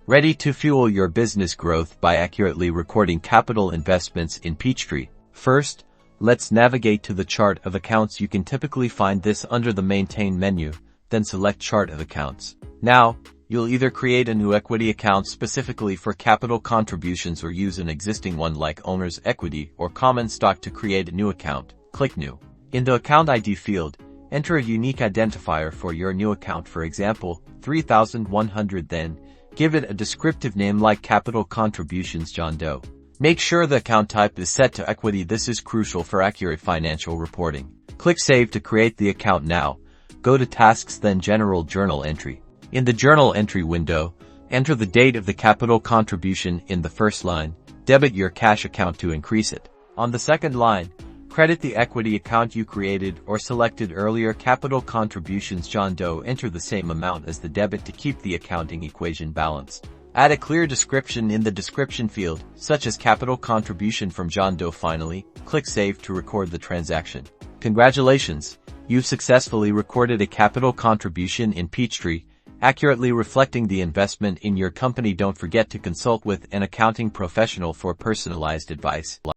Ready to fuel your business growth by accurately recording capital investments in Peachtree. First, let's navigate to the chart of accounts. You can typically find this under the Maintain menu, then select Chart of Accounts. Now, you'll either create a new equity account specifically for capital contributions or use an existing one like owner's equity or common stock to create a new account. Click New. In the Account ID field, enter a unique identifier for your new account, for example, 3100, then give it a descriptive name like Capital Contributions John Doe. Make sure the account type is set to equity. This is crucial for accurate financial reporting. Click Save to create the account now. Go to Tasks, then General Journal Entry. In the Journal Entry window, enter the date of the capital contribution in the first line. Debit your cash account to increase it. On the second line, credit the equity account you created or selected earlier. Capital Contributions John Doe. Enter the same amount as the debit to keep the accounting equation balanced. Add a clear description in the description field, such as Capital Contribution from John Doe. Finally, click Save to record the transaction. Congratulations! You've successfully recorded a capital contribution in Peachtree, accurately reflecting the investment in your company. Don't forget to consult with an accounting professional for personalized advice.